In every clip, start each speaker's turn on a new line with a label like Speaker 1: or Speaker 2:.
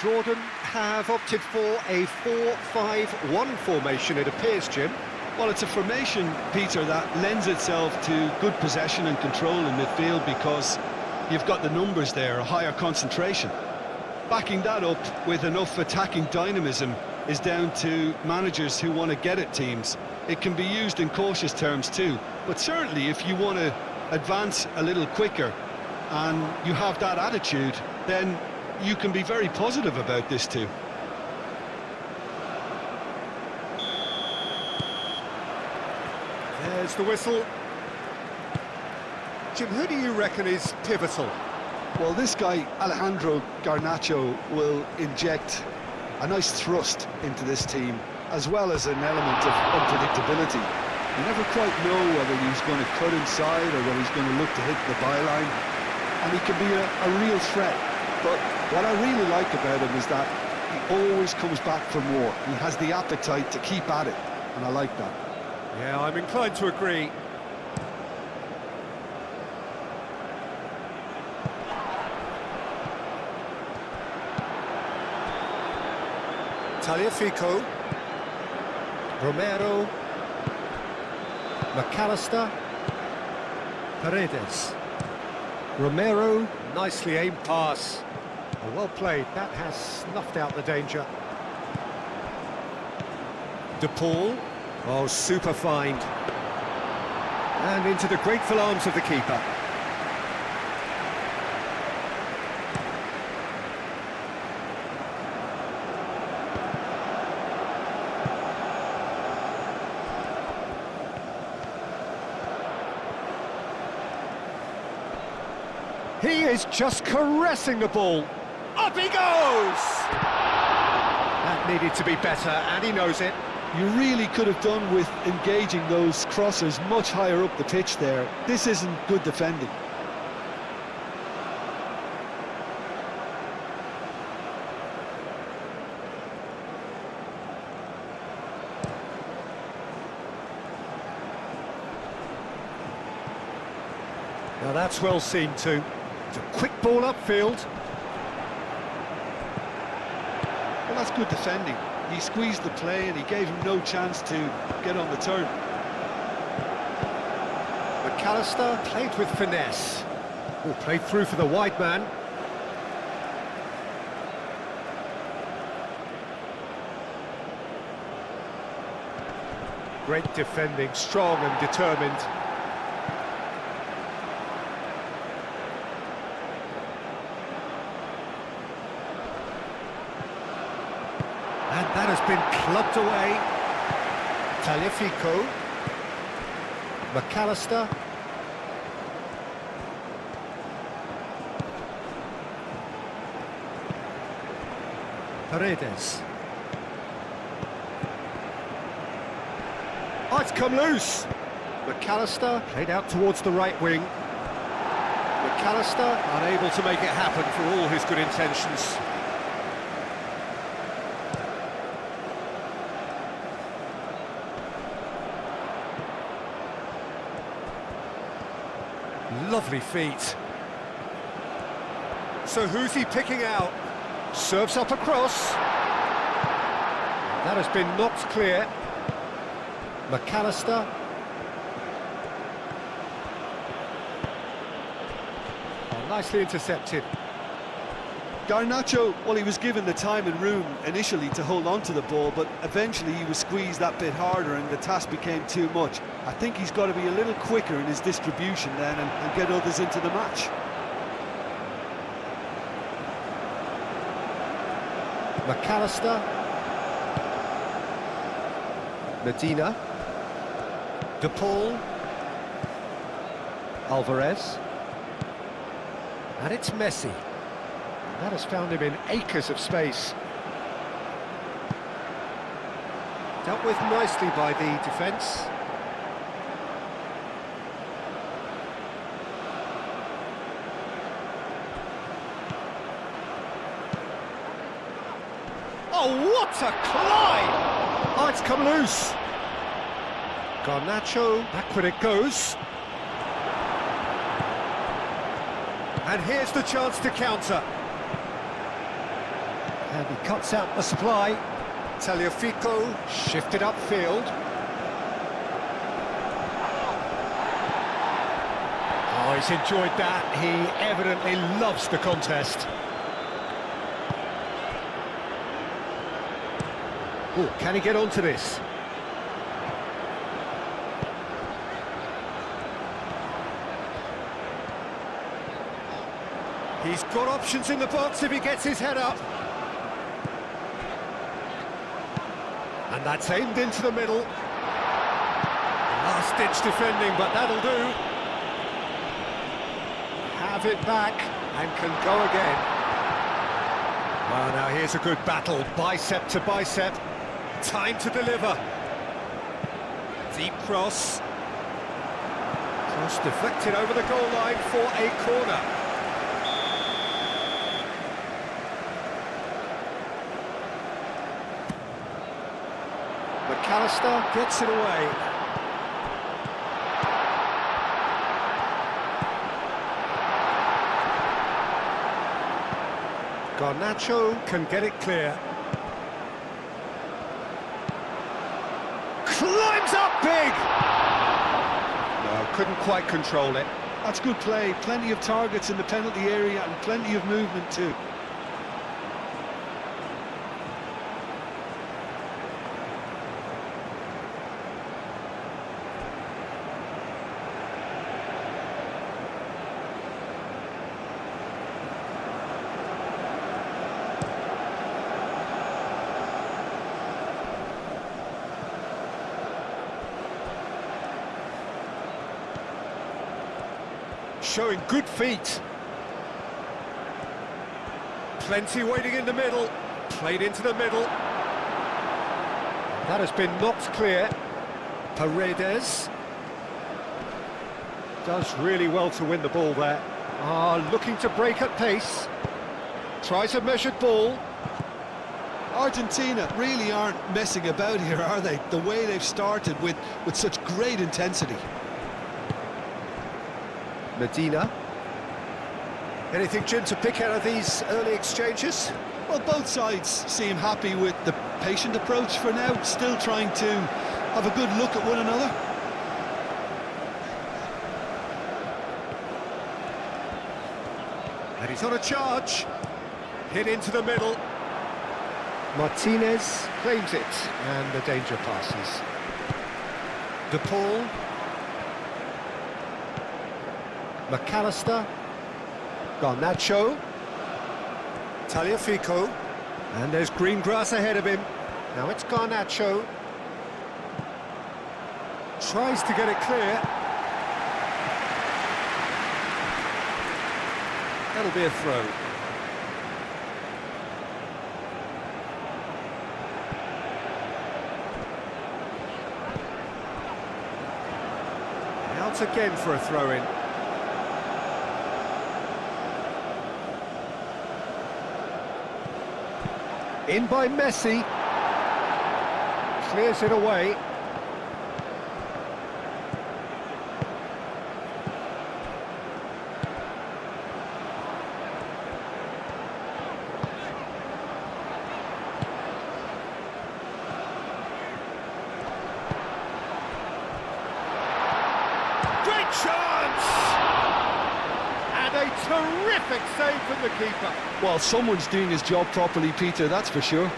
Speaker 1: Jordan have opted for a 4-5-1 formation, it appears, Jim.
Speaker 2: Well, it's a formation, Peter, that lends itself to good possession and control in midfield because you've got the numbers there, a higher concentration. Backing that up with enough attacking dynamism is down to managers who want to get at teams. It can be used in cautious terms too, but certainly if you want to advance a little quicker and you have that attitude, then you can be very positive about this too.
Speaker 1: There's the whistle. Jim, who do you reckon is pivotal?
Speaker 2: Well, this guy, Alejandro Garnacho, will inject a nice thrust into this team, as well as an element of unpredictability. You never quite know whether he's going to cut inside or whether he's going to look to hit the byline. And he can be a real threat. But what I really like about him is that he always comes back for more. He has the appetite to keep at it, and I like that.
Speaker 1: Yeah, I'm inclined to agree. Tagliafico, Romero, McAllister, Paredes, Romero, nicely aimed pass. Oh, well played, that has snuffed out the danger. De Paul, oh, super find. And into the grateful arms of the keeper. He is just caressing the ball. Up he goes! That needed to be better, and he knows it.
Speaker 2: You really could have done with engaging those crossers much higher up the pitch there. This isn't good defending.
Speaker 1: Now that's well seen too. It's a quick ball upfield.
Speaker 2: Well, that's good defending. He squeezed the play and he gave him no chance to get on the turn.
Speaker 1: McAllister played with finesse. Oh, played through for the wide man. Great defending, strong and determined. And that has been clubbed away. Tagliafico. McAllister. Paredes. Oh, it's come loose. McAllister played out towards the right wing. McAllister unable to make it happen for all his good intentions. Lovely feet. So who's he picking out? Serves up across. That has been knocked clear. McAllister. Oh, nicely intercepted.
Speaker 2: Garnacho, well, he was given the time and room initially to hold on to the ball, but eventually he was squeezed that bit harder and the task became too much. I think he's got to be a little quicker in his distribution then and get others into the match.
Speaker 1: McAllister. Medina. De Paul. Alvarez. And it's Messi. That has found him in acres of space. Dealt with nicely by the defence. Oh, what a climb! Oh, it's come loose. Garnacho, back when it goes. And here's the chance to counter. And he cuts out the supply. Tagliafico shifted upfield. Oh, he's enjoyed that. He evidently loves the contest. Oh, can he get onto this? He's got options in the box if he gets his head up. And that's aimed into the middle. Last-ditch defending, but that'll do. Have it back and can go again. Well, now here's a good battle, bicep to bicep. Time to deliver. Deep cross. Cross deflected over the goal line for a corner. McAllister gets it away. Garnacho can get it clear. Climbs up big! No, couldn't quite control it.
Speaker 2: That's good play. Plenty of targets in the penalty area and plenty of movement too.
Speaker 1: Showing good feet. Plenty waiting in the middle. Played into the middle. That has been knocked clear. Paredes does really well to win the ball there. Looking to break at pace. Tries a measured ball.
Speaker 2: Argentina really aren't messing about here, are they? The way they've started with such great intensity.
Speaker 1: Medina. Anything, Jim, to pick out of these early exchanges?
Speaker 2: Well, both sides seem happy with the patient approach for now, still trying to have a good look at one another.
Speaker 1: And he's on a charge. Hit into the middle. Martinez claims it, and the danger passes. De Paul. McAllister, Garnacho, Tagliafico, and there's green grass ahead of him. Now it's Garnacho. Tries to get it clear. That'll be a throw. Out again for a throw-in. In by Messi. Clears it away. Great chance! And a terrific save from the keeper.
Speaker 2: Well, someone's doing his job properly, Peter, that's for sure.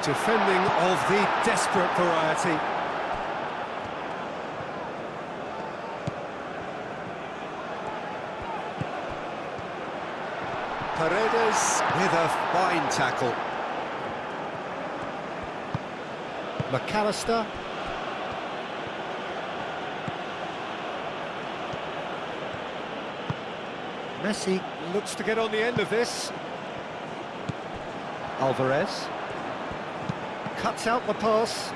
Speaker 1: Defending of the desperate variety. Paredes with a fine tackle. McAllister. Messi looks to get on the end of this. Alvarez. Cuts out the pass.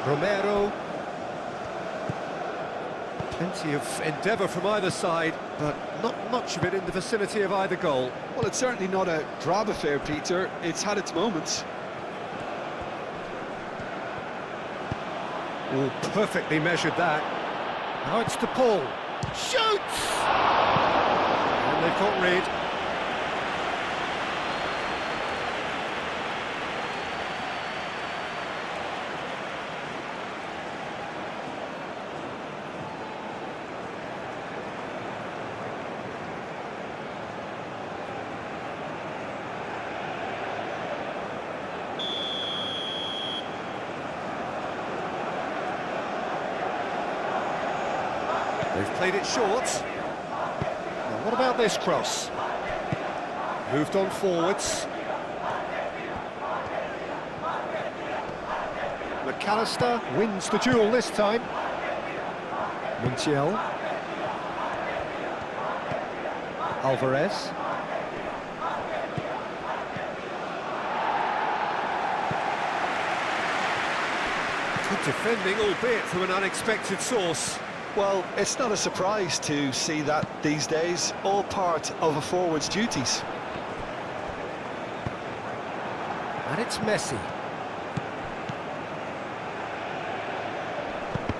Speaker 1: Romero. Plenty of endeavour from either side, but not much of it in the vicinity of either goal.
Speaker 2: Well, it's certainly not a drab affair, Peter. It's had its moments.
Speaker 1: Oh, perfectly measured that. Now it's to Paul. Shoots! And they've got rid. They've played it short. Now, what about this cross? Moved on forwards. McAllister wins the duel this time. Montiel. Alvarez. Good defending, albeit from an unexpected source.
Speaker 2: Well, it's not a surprise to see that these days, all part of a forward's duties.
Speaker 1: And it's Messi.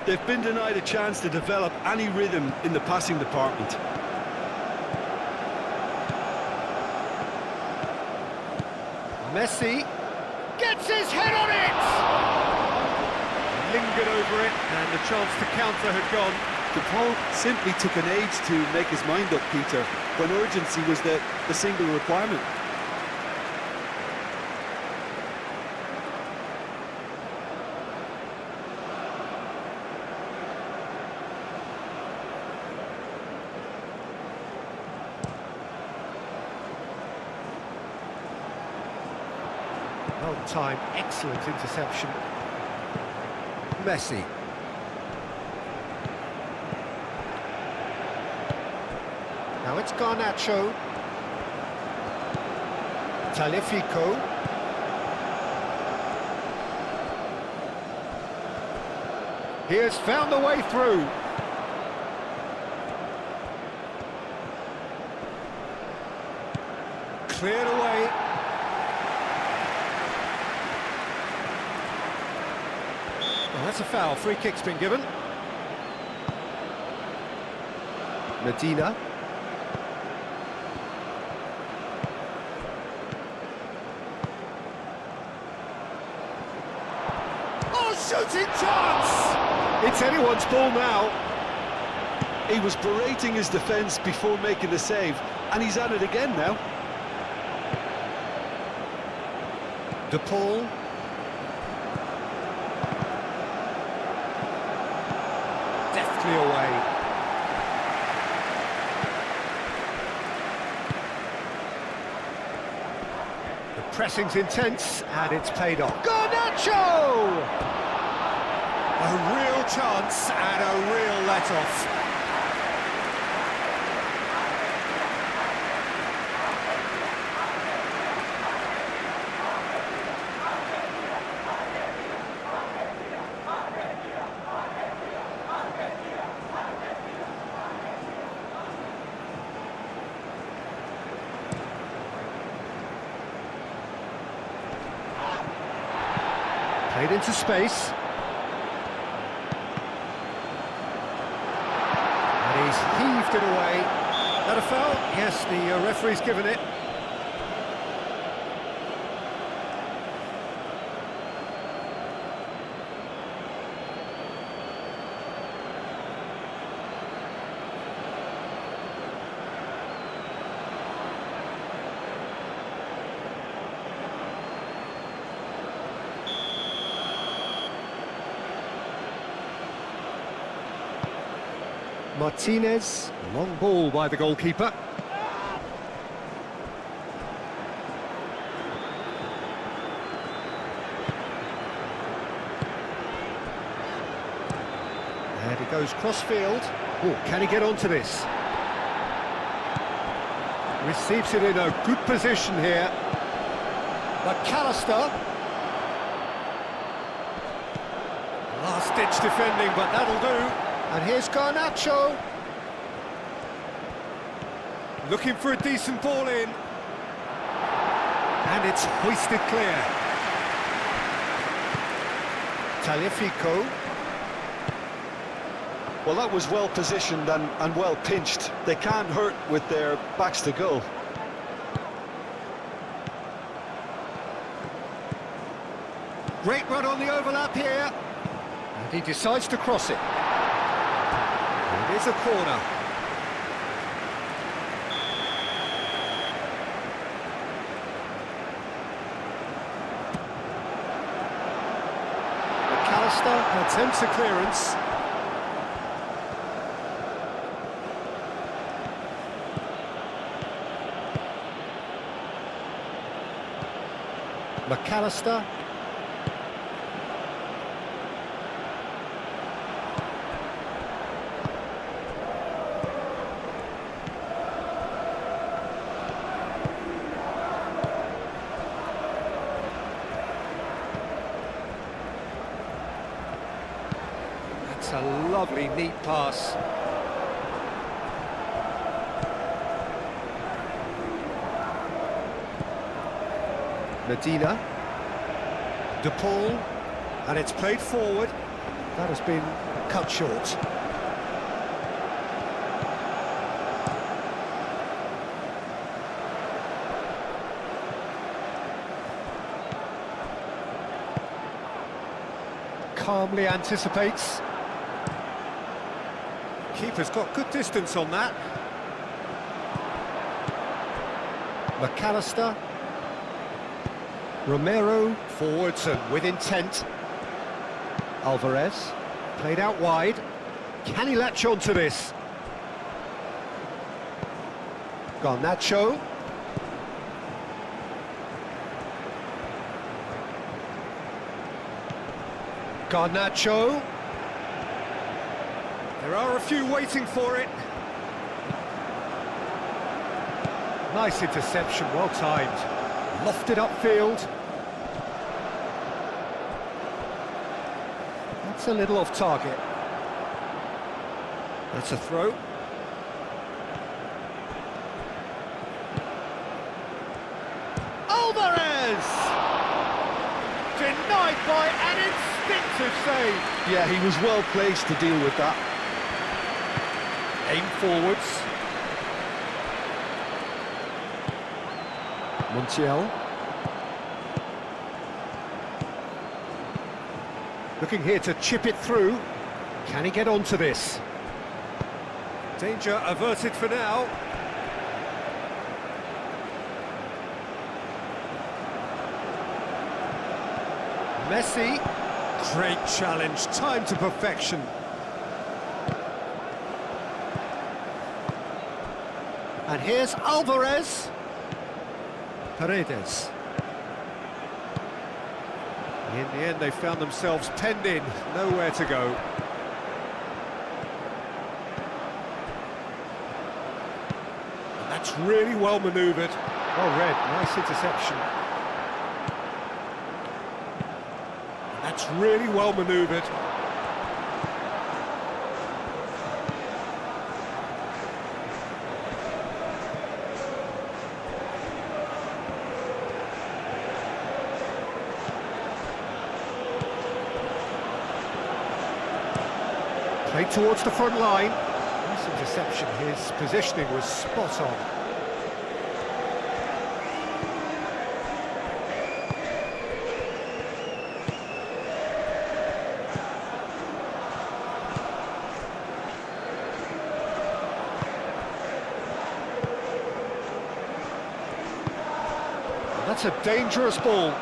Speaker 2: They've been denied a chance to develop any rhythm in the passing department.
Speaker 1: Messi gets his head on it! Lingered over it, and the chance to counter had gone.
Speaker 2: The ball simply took an age to make his mind up, Peter, when urgency was the single requirement.
Speaker 1: Well timed, excellent interception. Messi. Now it's Garnacho. Taliafico. He has found the way through. Cleared away. Well, that's a foul. Free kick's been given. Medina. Shooting chance! It's anyone's ball now.
Speaker 2: He was berating his defence before making the save, and he's at it again now.
Speaker 1: De Paul. Deftly away. The pressing's intense, and it's paid off. Garnacho! A real chance and a real let-off. Played into space. He's heaved it away. That a foul? Yes, the referee's given it. Martinez, long ball by the goalkeeper. And he goes cross-field. Oh, can he get onto this? Receives it in a good position here. McAllister. Last-ditch defending, but that'll do. And here's Garnacho. Looking for a decent ball in. And it's hoisted clear. Taliafico.
Speaker 2: Well, that was well positioned and well pinched. They can't hurt with their backs to goal.
Speaker 1: Great run on the overlap here. And he decides to cross it. It is a corner. McAllister attempts a clearance. McAllister. That's a lovely, neat pass. Medina, De Paul, and it's played forward. That has been cut short. Calmly anticipates. Keeper's got good distance on that. McAllister. Romero forwards and with intent. Alvarez played out wide. Can he latch on to this? Garnacho. Garnacho. There are a few waiting for it. Nice interception, well timed. Lofted upfield. That's a little off target. That's a throw. Alvarez! Denied by an instinctive save.
Speaker 2: Yeah, he was well placed to deal with that.
Speaker 1: Aim forwards. Montiel. Looking here to chip it through. Can he get onto this? Danger averted for now. Messi. Great challenge, time to perfection. And here's Alvarez. Paredes. In the end, they found themselves penned in, nowhere to go. And that's really well manoeuvred. Well read, nice interception. And that's really well manoeuvred. Played towards the front line. Nice interception, his positioning was spot on. That's a dangerous ball.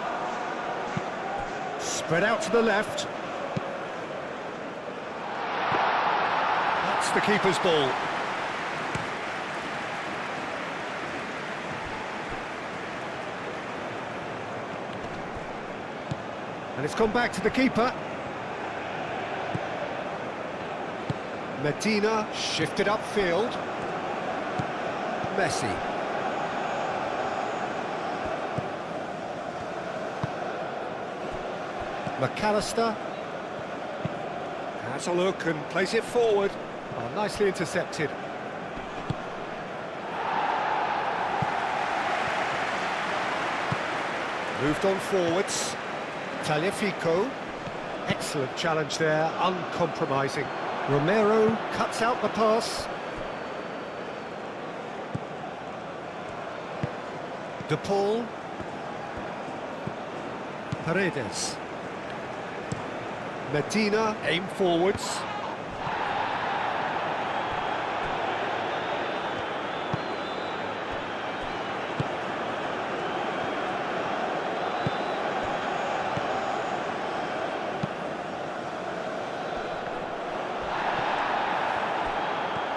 Speaker 1: Spread out to the left. That's the keeper's ball. And it's gone back to the keeper. Medina shifted upfield. Messi. McAllister. Has a look and plays it forward. Oh, nicely intercepted. Moved on forwards. Tagliafico. Excellent challenge there, uncompromising. Romero cuts out the pass. De Paul. Paredes. Medina, aim forwards.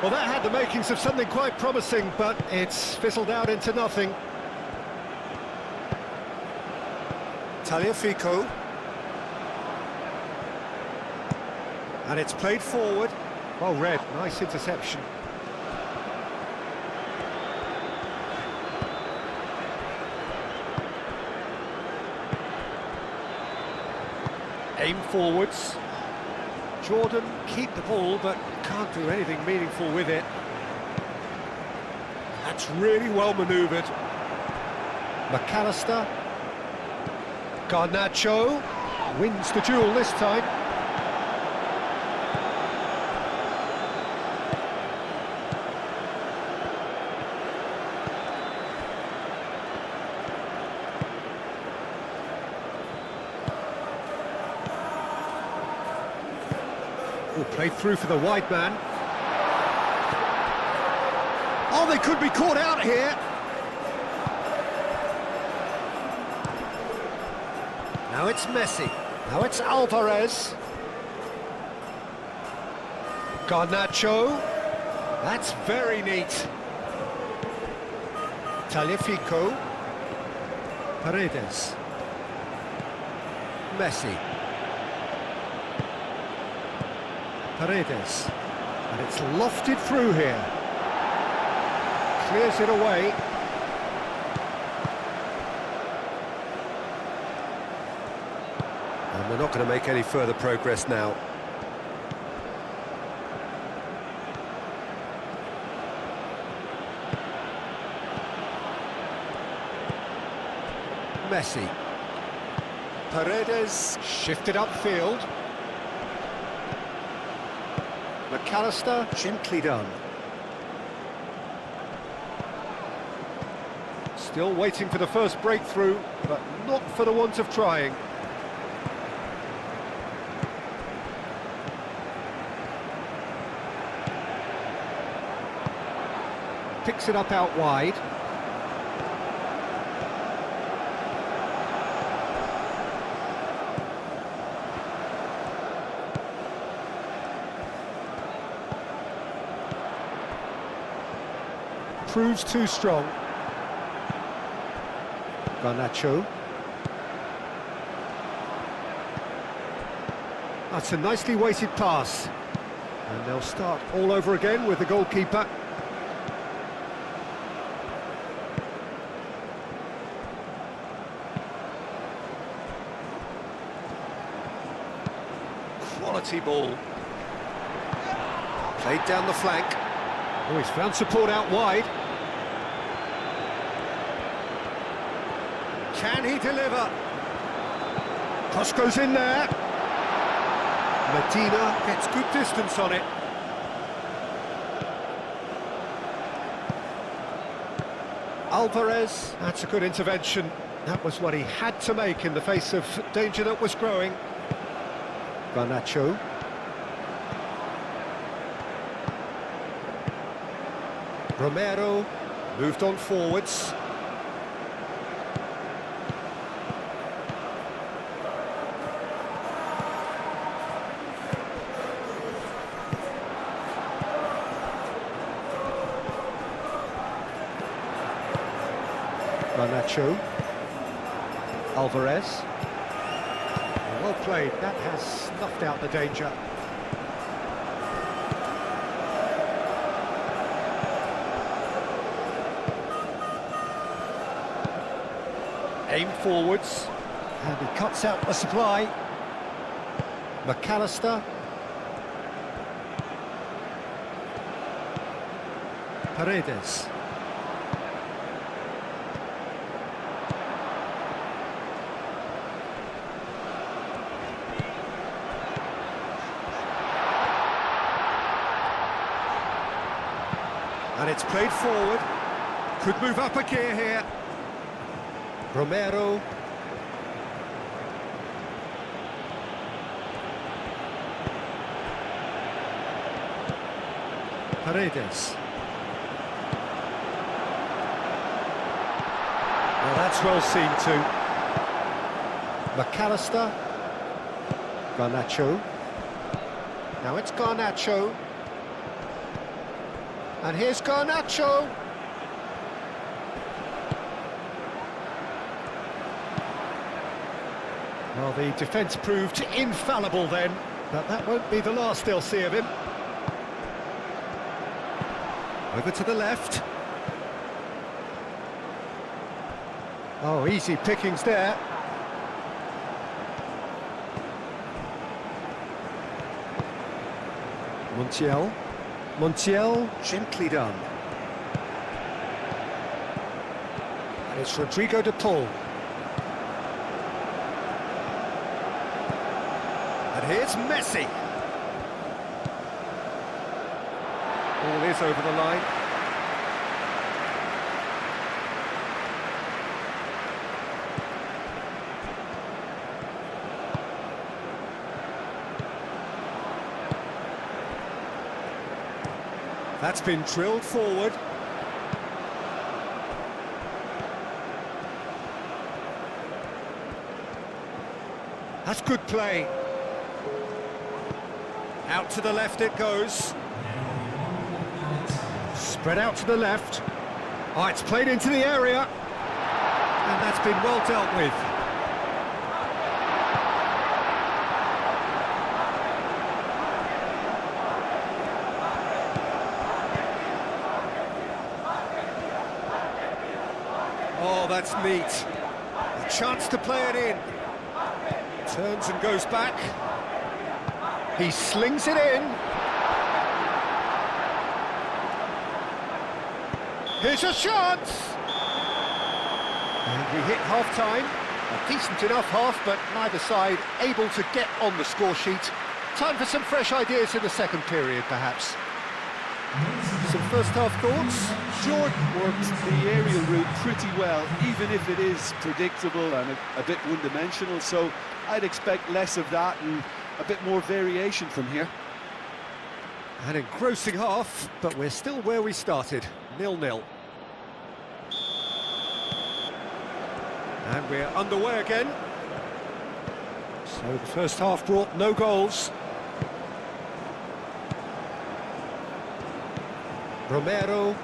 Speaker 1: Well, that had the makings of something quite promising, but it's fizzled out into nothing. Tagliafico. And it's played forward. Well read, nice interception. Aim forwards. Jordan keep the ball, but can't do anything meaningful with it. That's really well manoeuvred. McAllister. Garnacho wins the duel this time. Played through for the wide man. Oh, they could be caught out here. Now it's Messi. Now it's Alvarez. Garnacho. That's very neat. Tagliafico. Paredes. Messi. Paredes, and it's lofted through here. Clears it away. And they're not going to make any further progress now. Messi. Paredes shifted upfield. McAllister, gently done. Still waiting for the first breakthrough, but not for the want of trying. Picks it up out wide. Proves too strong. Garnacho. That's a nicely weighted pass. And they'll start all over again with the goalkeeper. Quality ball. Played down the flank. Oh, he's found support out wide. Can he deliver? Cross goes in there. Medina gets good distance on it. Alvarez, that's a good intervention. That was what he had to make in the face of danger that was growing. Garnacho. Romero moved on forwards. Garnacho. Alvarez. Well played, that has snuffed out the danger. Aim forwards, and he cuts out the supply. McAllister. Paredes. And it's played forward. Could move up a gear here. Romero. Paredes. Well, that's well seen too. McAllister. Garnacho. Now it's Garnacho. And here's Garnacho. Well, the defence proved infallible then, but that won't be the last they'll see of him. Over to the left. Oh, easy pickings there. Montiel. Montiel, gently done. And it's Rodrigo de Paul. And here's Messi. Ball is over the line. That's been drilled forward. That's good play. Out to the left it goes. Spread out to the left. Oh, it's played into the area. And that's been well dealt with. Oh, that's neat. A chance to play it in. Turns and goes back. He slings it in. Here's a shot! And we hit half-time. A decent enough half, but neither side able to get on the score sheet. Time for some fresh ideas in the second period, perhaps. Some first-half thoughts?
Speaker 2: Jordan worked the aerial route pretty well, even if it is predictable and a bit one-dimensional, so I'd expect less of that and a bit more variation from here.
Speaker 1: An engrossing half, but we're still where we started, 0-0. And we're underway again. So the first half brought no goals. Romero.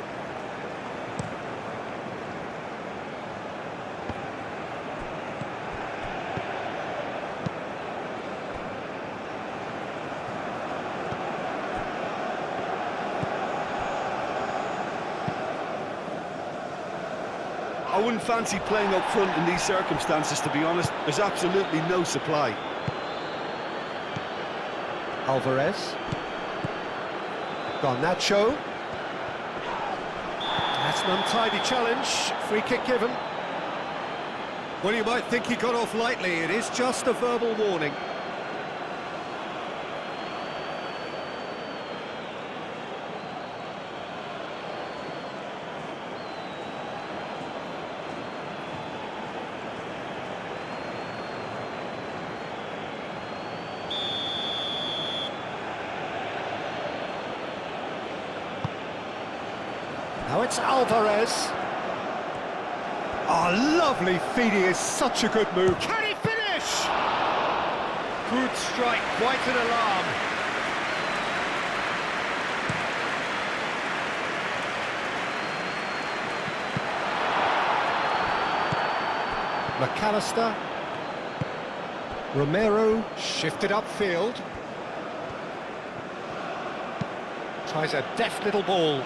Speaker 2: I wouldn't fancy playing up front in these circumstances, to be honest. There's absolutely no supply.
Speaker 1: Alvarez. Garnacho. That's an untidy challenge. Free kick given. Well, you might think he got off lightly. It is just a verbal warning. Now it's Alvarez. Oh, lovely feeding is such a good move. Can he finish? Good strike, quite an alarm. McAllister. Romero shifted upfield. Tries a deft little ball.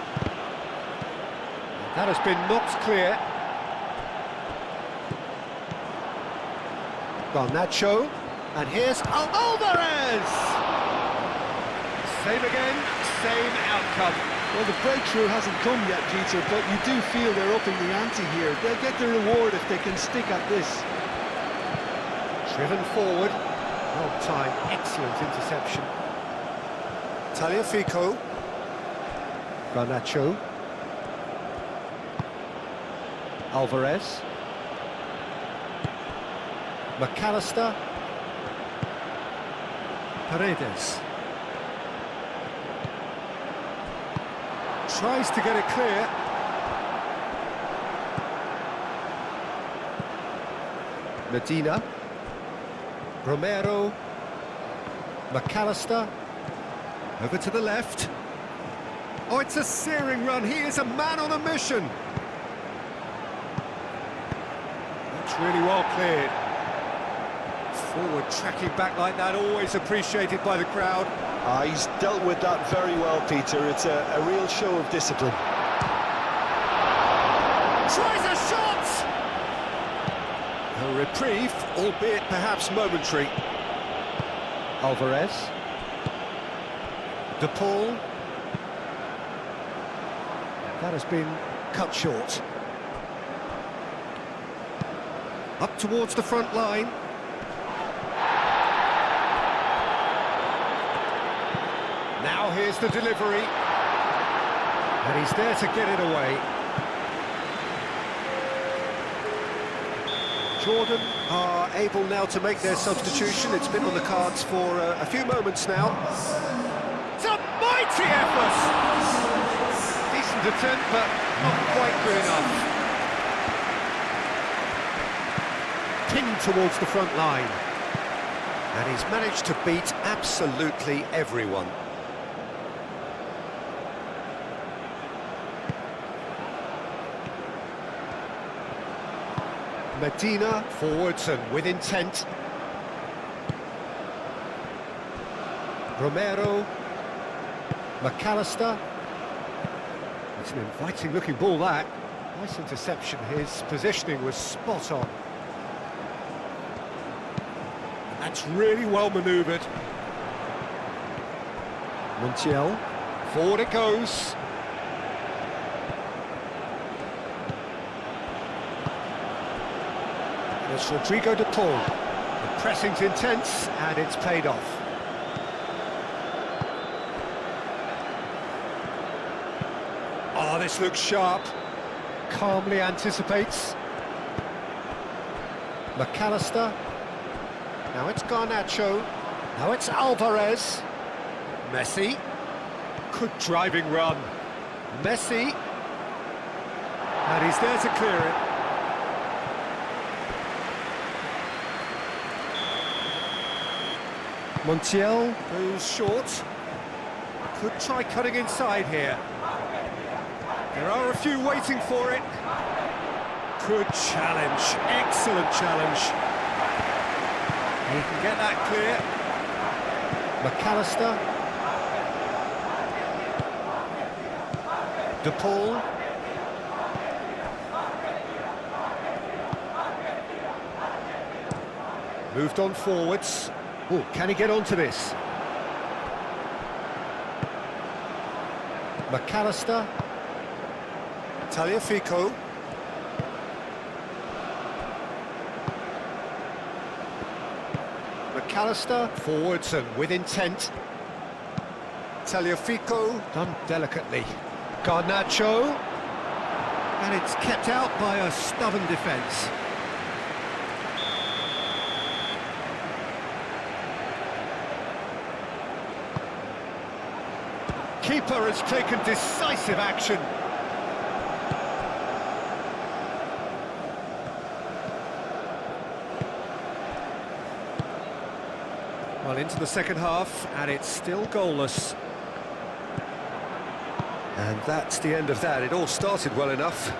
Speaker 1: That has been knocked clear. Garnacho, and here's Alvarez! Same again, same outcome.
Speaker 2: Well, the breakthrough hasn't come yet, Peter, but you do feel they're upping the ante here. They'll get the reward if they can stick at this.
Speaker 1: Driven forward. Well timed, excellent interception. Tagliafico. Garnacho. Alvarez. McAllister. Paredes. Tries to get it clear. Medina. Romero. McAllister. Over to the left. Oh, it's a searing run. He is a man on a mission. That's really well cleared. Forward tracking back like that, always appreciated by the crowd.
Speaker 2: He's dealt with that very well, Peter. It's a real show of discipline.
Speaker 1: Tries a shot! A reprieve, albeit perhaps momentary. Alvarez. De Paul. That has been cut short. Up towards the front line. Now here's the delivery. And he's there to get it away. Jordan are able now to make their substitution. It's been on the cards for a few moments now. It's a mighty effort! Decent attempt, but not quite good enough. Pinned towards the front line. And he's managed to beat absolutely everyone. Medina forwards and with intent. Romero. McAllister. It's an inviting looking ball, that. Nice interception. His positioning was spot on. That's really well manoeuvred. Montiel. Forward it goes. It's Rodrigo de Paul. The pressing's intense and it's paid off. Oh, this looks sharp. Calmly anticipates. McAllister. Now it's Garnacho. Now it's Alvarez. Messi. Good driving run. Messi. And he's there to clear it. Montiel goes short. Could try cutting inside here. There are a few waiting for it. Good challenge. Excellent challenge. He can get that clear. McAllister. De Paul. Moved on forwards. Oh, can he get onto this? McAllister. Tagliafico. McAllister forwards and with intent. Tagliafico done delicately. Garnacho. And it's kept out by a stubborn defence. Keeper has taken decisive action. Well, into the second half, and it's still goalless. And that's the end of that. It all started well enough.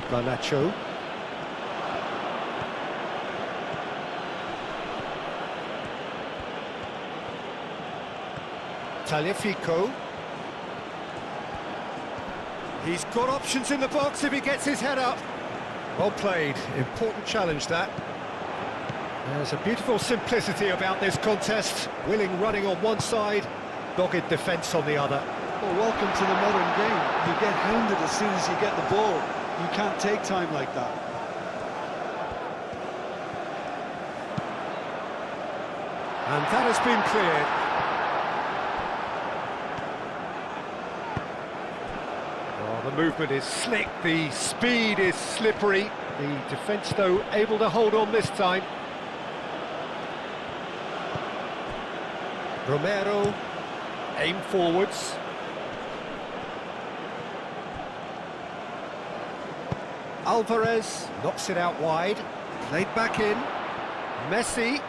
Speaker 1: Garnacho. Tagliafico. He's got options in the box if he gets his head up. Well played, important challenge that. There's a beautiful simplicity about this contest. Willing running on one side, dogged defence on the other.
Speaker 2: Well, welcome to the modern game. You get hounded as soon as you get the ball. You can't take time like that.
Speaker 1: And that has been cleared. Oh, the movement is slick, the speed is slippery. The defence, though, able to hold on this time. Romero, aim forwards. Alvarez knocks it out wide. Played back in. Messi.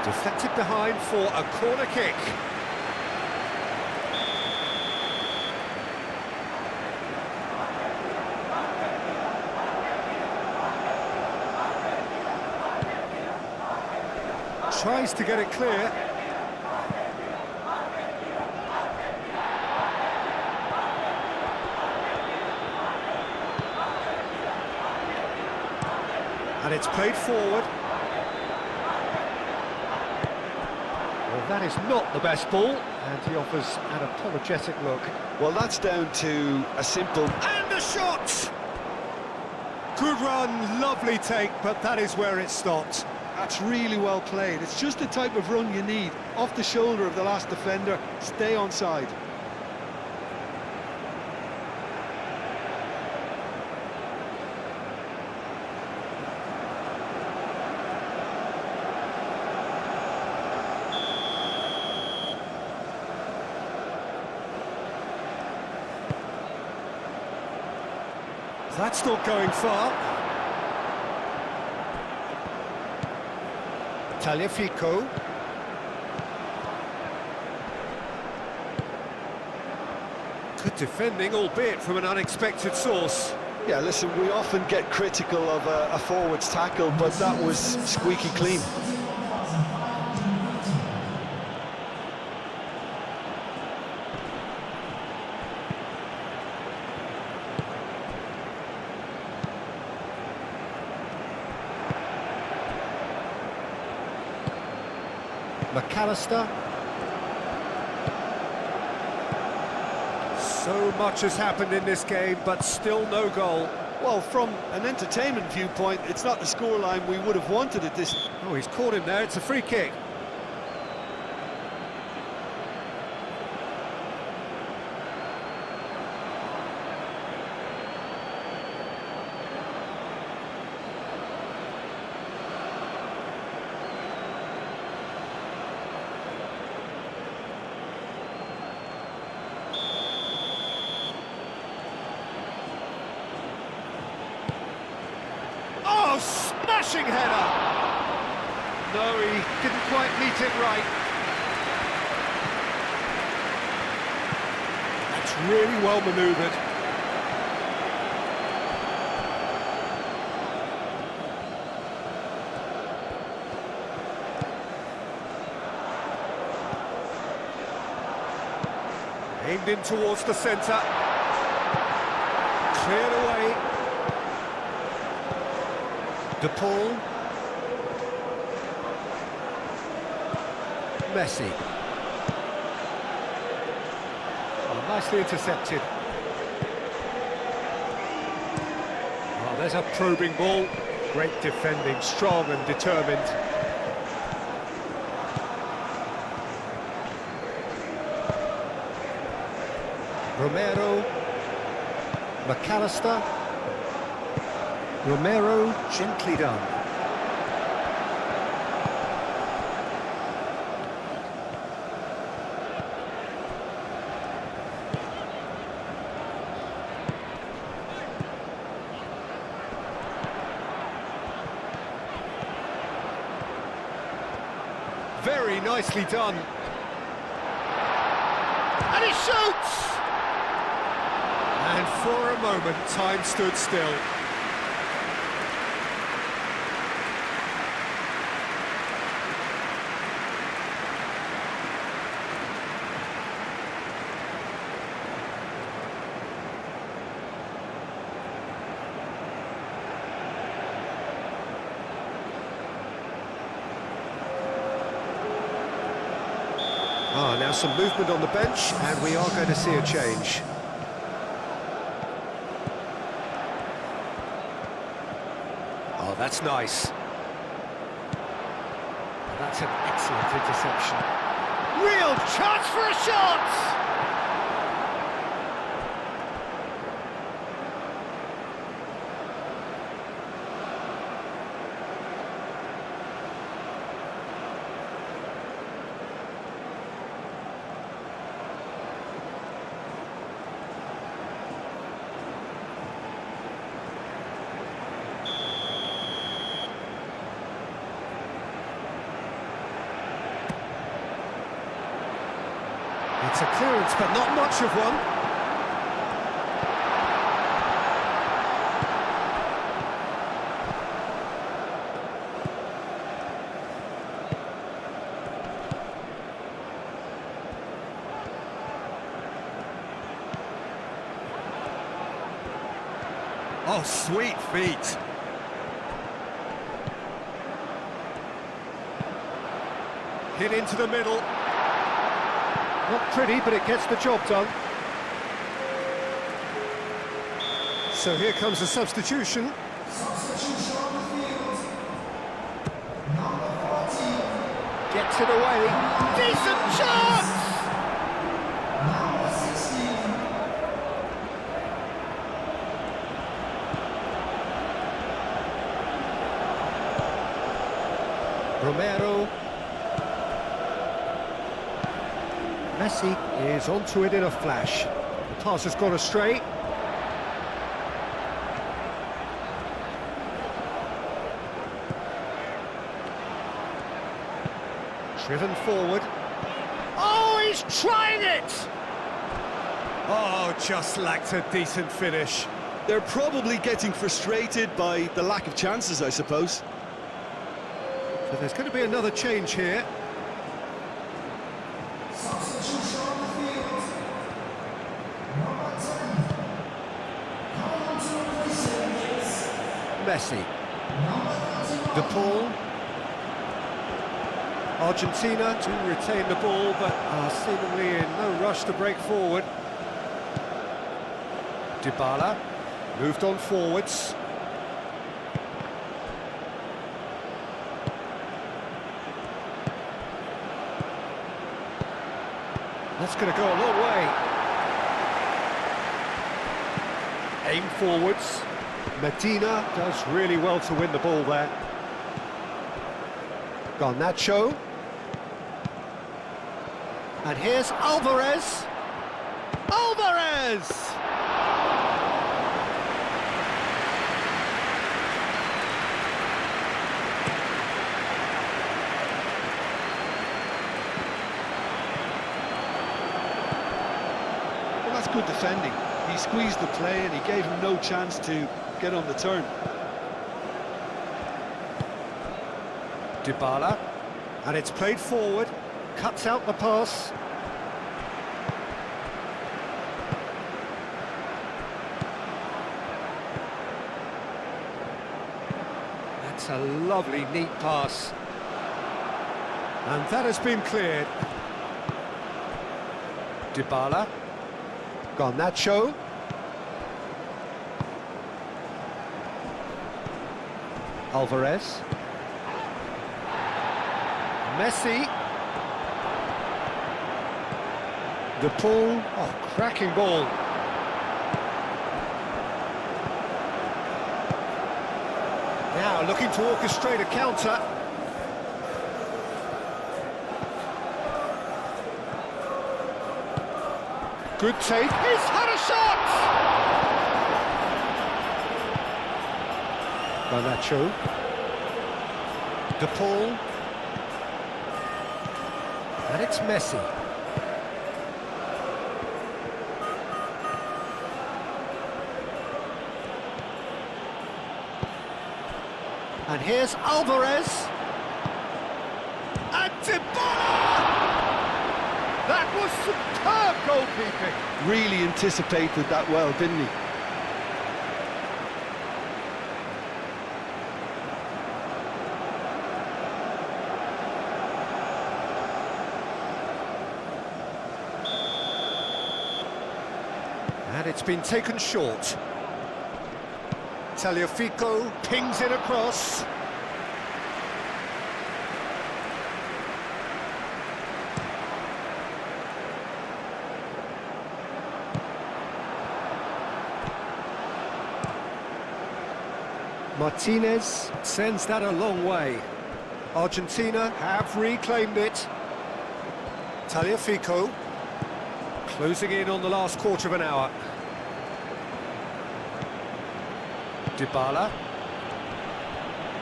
Speaker 1: Deflected behind for a corner kick. Tries to get it clear. And it's played forward. Well, that is not the best ball, and he offers an apologetic look.
Speaker 2: Well, that's down to a simple...
Speaker 1: And the shot! Good run, lovely take, but that is where it stopped.
Speaker 2: That's really well played. It's just the type of run you need. Off the shoulder of the last defender, stay onside.
Speaker 1: That's not going far. Tagliafico. Good defending, albeit from an unexpected source.
Speaker 2: Yeah, listen, we often get critical of a forward's tackle, but that was squeaky clean.
Speaker 1: McAllister. So much has happened in this game, but still no goal.
Speaker 2: Well, from an entertainment viewpoint, it's not the scoreline we would have wanted at this...
Speaker 1: Oh, he's caught him there, it's a free kick. Oh, smashing header! No, he didn't quite meet it right. That's really well manoeuvred. Aimed in towards the centre. Cleared away. De Paul. Messi. Oh, nicely intercepted. Oh, there's a probing ball. Great defending, strong and determined. Romero. McAllister. Romero, gently done. Very nicely done. And he shoots! And for a moment, time stood still. Ah, now some movement on the bench, and we are going to see a change. Oh, that's nice. That's an excellent interception. Real chance for a shot! It's a clearance, but not much of one. Oh, sweet feet. Hit into the middle. Not pretty, but it gets the job done. So here comes a substitution.
Speaker 3: Substitution on the field. Number 14.
Speaker 1: Gets it away. Decent chance!
Speaker 3: Number 16.
Speaker 1: Romero. Messi is onto it in a flash. The pass has gone astray. Driven forward. Oh, he's trying it! Oh, just lacked a decent finish.
Speaker 2: They're probably getting frustrated by the lack of chances, I suppose.
Speaker 1: So there's going to be another change here.
Speaker 3: Substitution on the field. Number 10. Coming on to replace him is
Speaker 1: Messi.
Speaker 3: number 31.
Speaker 1: De Paul. Argentina to retain the ball, but are seemingly in no rush to break forward. Dybala moved on forwards. That's going to go a long way. Aim forwards. Medina does really well to win the ball there. Garnacho. And here's Alvarez. Alvarez!
Speaker 2: Well, that's good defending. He squeezed the play and he gave him no chance to get on the turn.
Speaker 1: Dybala. And it's played forward. Cuts out the pass. That's a lovely, neat pass. And that has been cleared. Dybala. Garnacho. Alvarez. Messi. De Paul. Oh, cracking ball. Now looking to orchestrate a counter. Good take. He's had a shot! Garnacho. De Paul. And it's Messi. And here's Alvarez. And Dybala! That was superb goalkeeping.
Speaker 2: Really anticipated that well, didn't he?
Speaker 1: But it's been taken short. Tagliafico pings it across. Martinez sends that a long way. Argentina have reclaimed it. Tagliafico closing in on the last quarter of an hour. Dybala.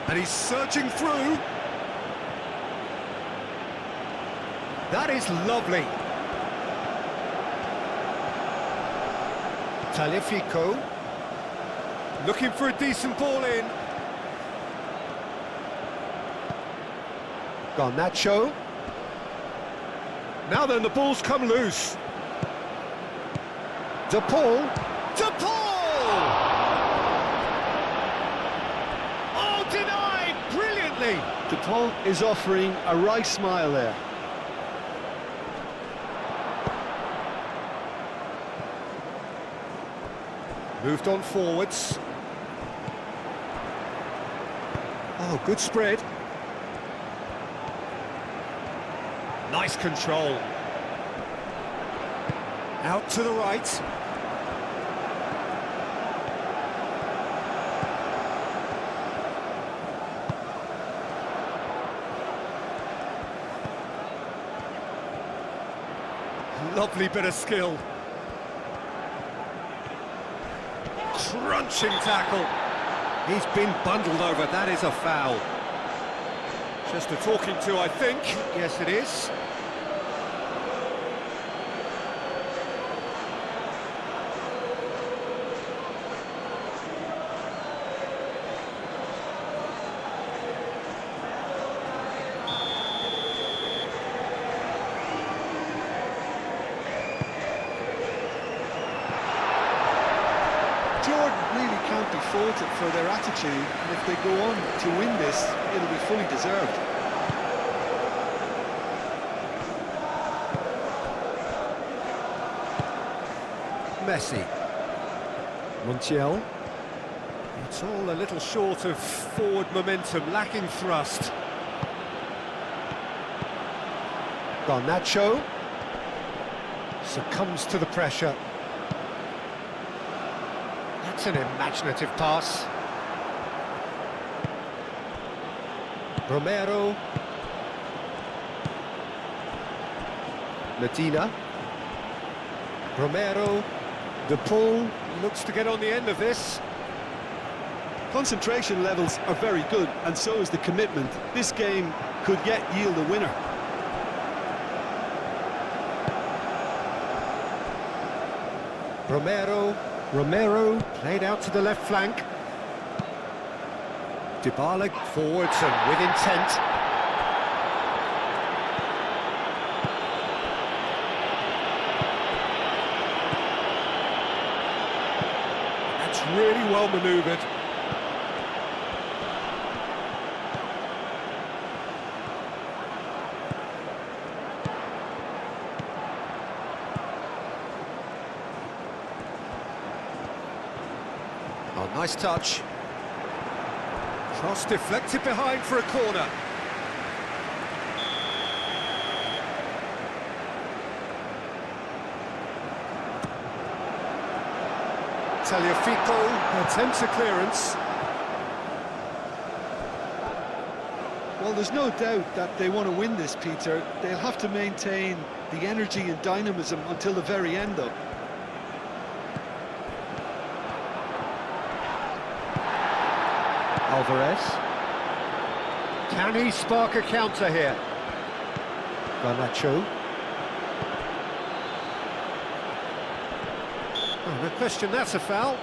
Speaker 1: And he's surging through. That is lovely. Tagliafico looking for a decent ball in. Garnacho. Now then, the ball's come loose. De Paul. De Paul! Oh, denied brilliantly.
Speaker 2: De Paul is offering a right smile there.
Speaker 1: Moved on forwards. Oh, good spread. Nice control. Out to the right. Lovely bit of skill. Crunching tackle. He's been bundled over. That is a foul. Just a talking to, I think. Yes, it is.
Speaker 2: Really can't be faulted for their attitude, and if they go on to win this, it'll be fully deserved.
Speaker 1: Messi. Montiel. It's all a little short of forward momentum, lacking thrust. Garnacho succumbs to the pressure. That's an imaginative pass. Romero. Medina. Romero. De Paul looks to get on the end of this.
Speaker 2: Concentration levels are very good, and so is the commitment. This game could yet yield a winner.
Speaker 1: Romero played out to the left flank. Dybala forwards and with intent. That's really well manoeuvred. Oh, nice touch. Cross deflected behind for a corner. Tagliafico attempts a clearance.
Speaker 2: Well, there's no doubt that they want to win this, Peter. They'll have to maintain the energy and dynamism until the very end, though.
Speaker 1: Alvarez. Can he spark a counter here? Garnacho. Oh, no question, that's a foul.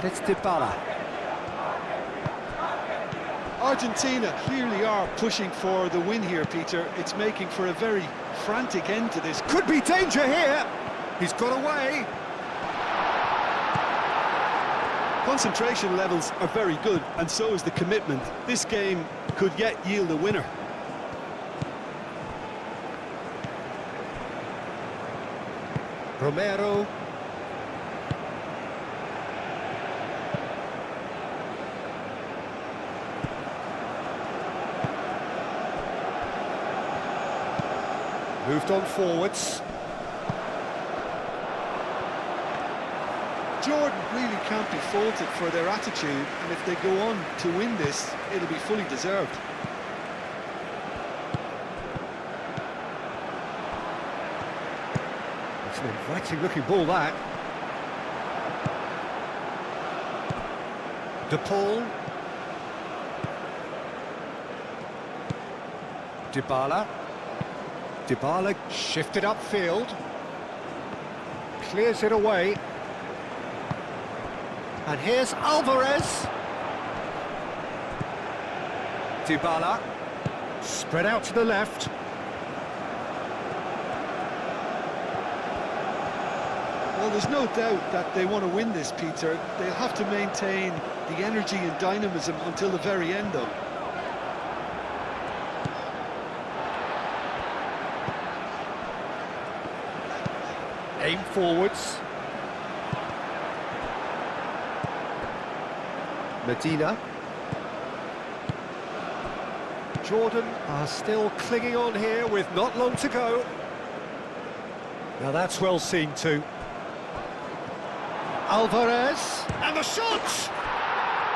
Speaker 1: And it's Dybala.
Speaker 2: Argentina clearly are pushing for the win here, Peter. It's making for a very frantic end to this.
Speaker 1: Could be danger here. He's got away.
Speaker 2: Concentration levels are very good, and so is the commitment. This game could yet yield a winner.
Speaker 1: Romero. Moved on forwards.
Speaker 2: Jordan really can't be faulted for their attitude, and if they go on to win this, it'll be fully deserved.
Speaker 1: It's an inviting looking ball, that. De Paul. Dybala. Dybala shifted upfield. Clears it away. And here's Alvarez. Dybala. Spread out to the left.
Speaker 2: Well, there's no doubt that they want to win this, Peter. They'll have to maintain the energy and dynamism until the very end, though.
Speaker 1: Aim forwards. Medina. Jordan are still clinging on here with not long to go. Now that's well seen too. Alvarez. And the shot!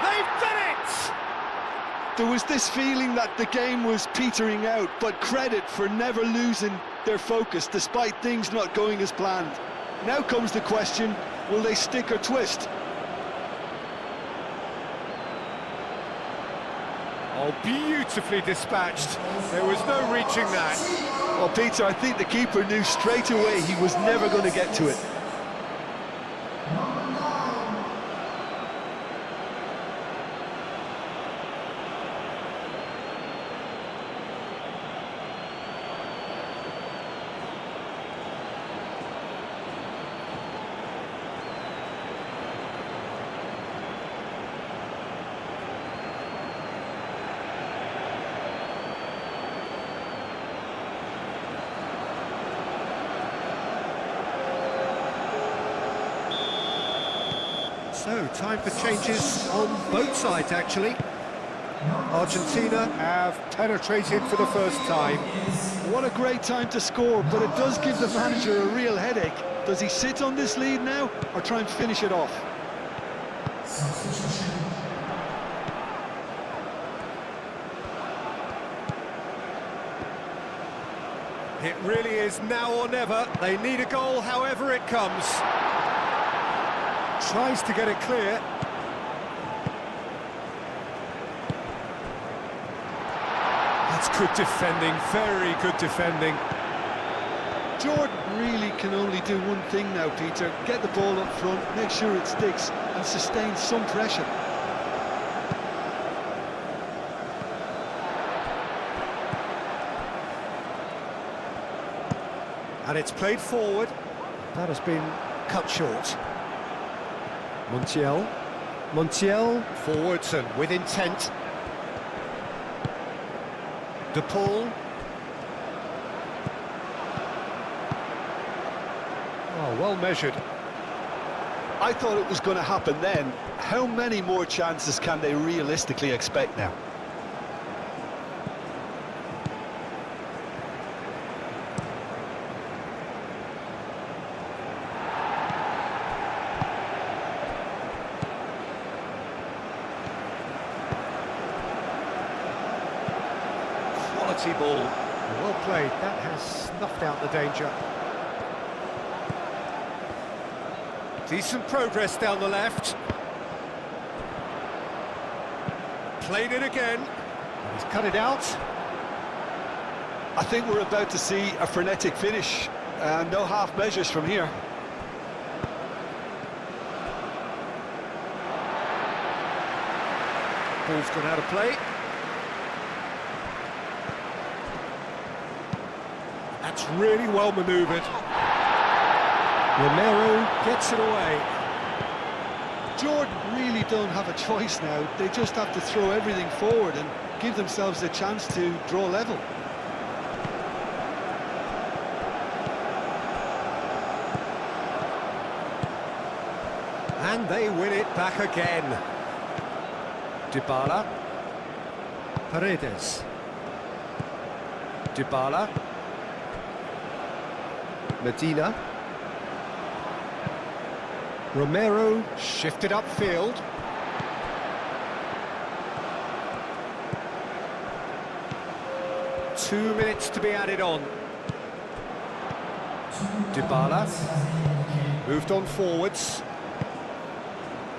Speaker 1: They've done it!
Speaker 2: There was this feeling that the game was petering out, but credit for never losing their focus despite things not going as planned. Now comes the question, will they stick or twist?
Speaker 1: Oh, beautifully dispatched. There was no reaching that.
Speaker 2: Well, Peter, I think the keeper knew straight away he was never going to get to it.
Speaker 1: So, time for changes on both sides, actually. Argentina have penetrated for the first time.
Speaker 2: What a great time to score, but it does give the manager a real headache. Does he sit on this lead now, or try and finish it off?
Speaker 3: Substitution.
Speaker 1: It really is now or never. They need a goal however it comes. Tries to get it clear. That's good defending, very good defending.
Speaker 2: Jordan really can only do one thing now, Peter. Get the ball up front, make sure it sticks, and sustain some pressure.
Speaker 1: And it's played forward. That has been cut short. Montiel forwards and with intent. De Paul. Oh, well measured.
Speaker 2: I thought it was going to happen then. How many more chances can they realistically expect now?
Speaker 1: Quality ball. Well played. That has snuffed out the danger. Decent progress down the left. Played it again. And he's cut it out.
Speaker 2: I think we're about to see a frenetic finish. No half measures from here.
Speaker 1: Ball's gone out of play. That's really well manoeuvred. Romero gets it away.
Speaker 2: Jordan really don't have a choice now. They just have to throw everything forward and give themselves a chance to draw level.
Speaker 1: And they win it back again. Dybala. Paredes. Dybala. Medina. Romero shifted upfield. Two minutes to be added on. Dybala moved on forwards.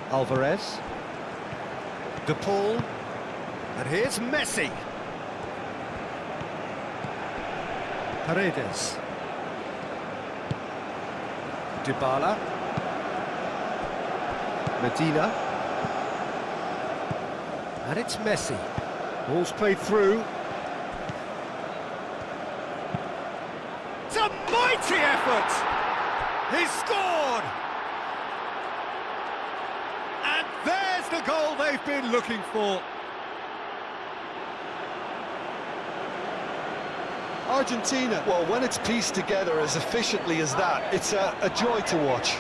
Speaker 1: Alvarez. De Paul. And here's Messi. Paredes. Dybala. Medina. And it's Messi. Ball's played through. It's a mighty effort! He's scored! And there's the goal they've been looking for.
Speaker 2: Argentina, well, when it's pieced together as efficiently as that, it's a joy to watch.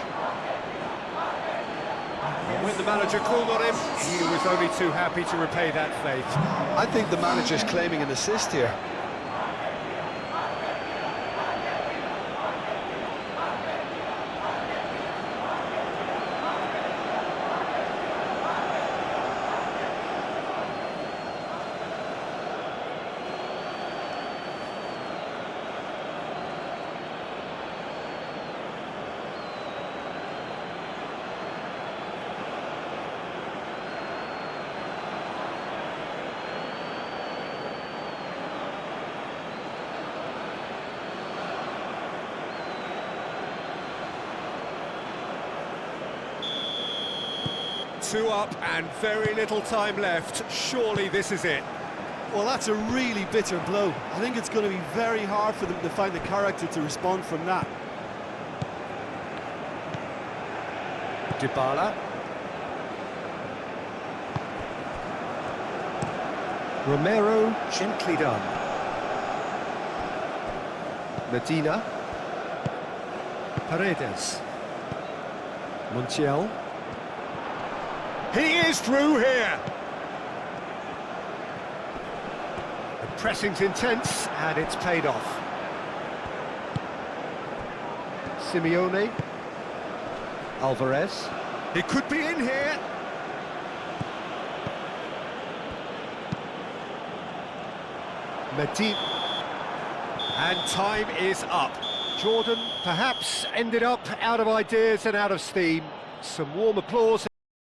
Speaker 1: When the manager called on him, he was only too happy to repay that faith.
Speaker 2: I think the manager's claiming an assist here.
Speaker 1: Two up and very little time left. Surely this is it.
Speaker 2: Well, that's a really bitter blow. I think it's going to be very hard for them to find the character to respond from that.
Speaker 1: Dybala. Romero, gently done. Medina. Paredes. Montiel. He is through here. The pressing's intense and it's paid off. Simeone. Alvarez. He could be in here. Medina. And time is up. Jordan perhaps ended up out of ideas and out of steam. Some warm applause.